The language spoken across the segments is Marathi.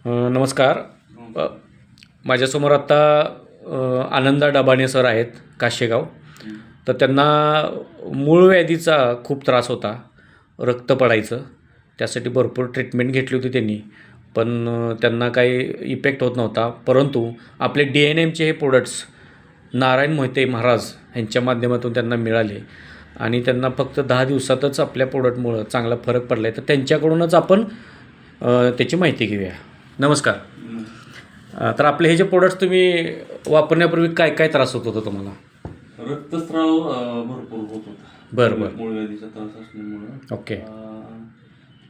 नमस्कार. अ, माझ्यासमोर आत्ता आनंदा डबाणे सर आहेत, काशेगाव. तर त्यांना मूळ व्याधीचा खूप त्रास होता, रक्त पडायचं. त्यासाठी भरपूर ट्रीटमेंट घेतली होती त्यांनी, पण त्यांना काही इफेक्ट होत नव्हता. परंतु आपले DNMचे हे प्रोडक्ट्स नारायण मोहिते महाराज यांच्या माध्यमातून त्यांना मिळाले आणि त्यांना फक्त 10 दिवसातच आपल्या प्रोडक्टमुळं चांगला फरक पडला आहे. तर त्यांच्याकडूनच आपण त्याची माहिती घेऊया. नमस्कार. तर आपले हे जे प्रोडक्ट्स तुम्ही वापरण्यापूर्वी काय काय त्रास होत होता तुम्हाला? रक्तस्राव भरपूर होत होता. बरं. मूळ व्याधीचा त्रास असल्यामुळं ओके.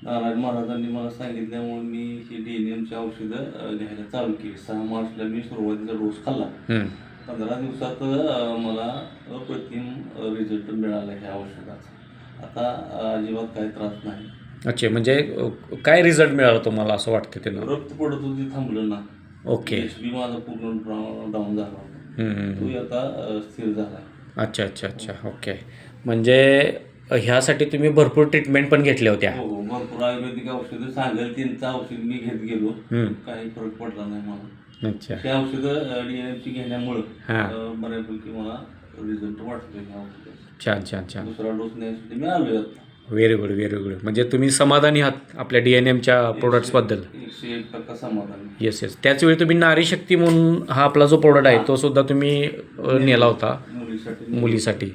नारायण महाराजांनी मला सांगितल्यामुळे मी ही DNMची औषधं घ्यायला चालू केली. 6 मार्चला मी सुरुवातीचा डोस खाल्ला. 15 दिवसात मला अप्रतिम रिझल्ट मिळाला ह्या औषधाचा. आता अजिबात काही त्रास नाही. अच्छा, म्हणजे काय रिझल्ट मिळाला तुम्हाला असं वाटतं त्यानं? रक्त पडत होती थांबलं ना. ओके. HB माझा पूर्ण डाऊन झाला होता. तो आता स्थिर झाला. अच्छा अच्छा अच्छा. ओके. म्हणजे ह्यासाठी तुम्ही भरपूर ट्रीटमेंट पण घेतल्या होत्या? हो, भरपूर आयुर्वेदिक औषधं सांगेल त्यांचं औषध मी घेत गेलो. काही फरक पडला नाही मला. अच्छा. हे औषधं DNMची घेण्यामुळं बऱ्यापैकी मला रिझल्ट वाटतो ह्या औषधाचा. छान छान छान. दुसरा डोस न्यायसाठी मी आलोय आता. Very good very good. म्हणजे तुम्ही समाधानी आहात आपल्या DNMच्या प्रोडक्ट्सबद्दल? 101% समाधान. Yes yes. त्याचवेळी तुम्ही नारी शक्ती म्हणून हा आपला जो प्रोडक्ट आहे तो सुद्धा तुम्ही नेला होता मुलीसाठी.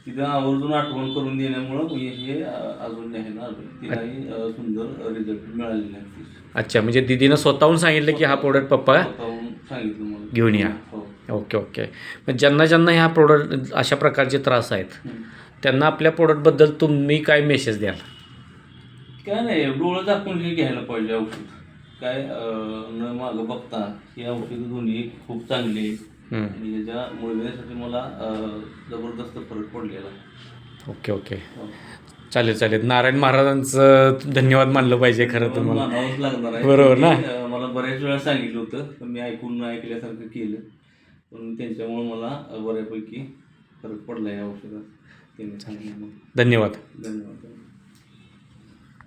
तिथं आवर्जून आठवण करून देण्यामुळं हे अजून न्यायला आलो. तिलाही सुंदर रिझल्ट मिळालेले आहेत. अच्छा, म्हणजे दीदीनं स्वतःहून सांगितलं की हा प्रोडक्ट पप्पा स्वतःहून सांगितलं मला घेऊन या. Okay okay. मग ज्यांना ह्या प्रोडक्ट अशा प्रकारचे त्रास आहेत त्यांना आपल्या प्रोडक्टबद्दल तुम्ही काय मेसेज द्याल? काय नाही, डोळं झाकून हे घ्यायला पाहिजे औषध. काय न मागं बघता ही औषधं दोन्ही खूप चांगली आहेत आणि ह्याच्या मुळव्यासाठी मला जबरदस्त फरक पडलेला. Okay okay. चालेल चालेल. नारायण महाराजांचं धन्यवाद मानलं पाहिजे खरं तर मला. मानावंच लागणार आहे. बरोबर ना? मला बऱ्याच वेळा सांगितलं होतं पण मी ऐकल्यासारखं केलं. पण त्यांच्यामुळे मला बऱ्यापैकी फरक पडला या औषधात. त्यांनी सांगितलं. धन्यवाद. धन्यवाद.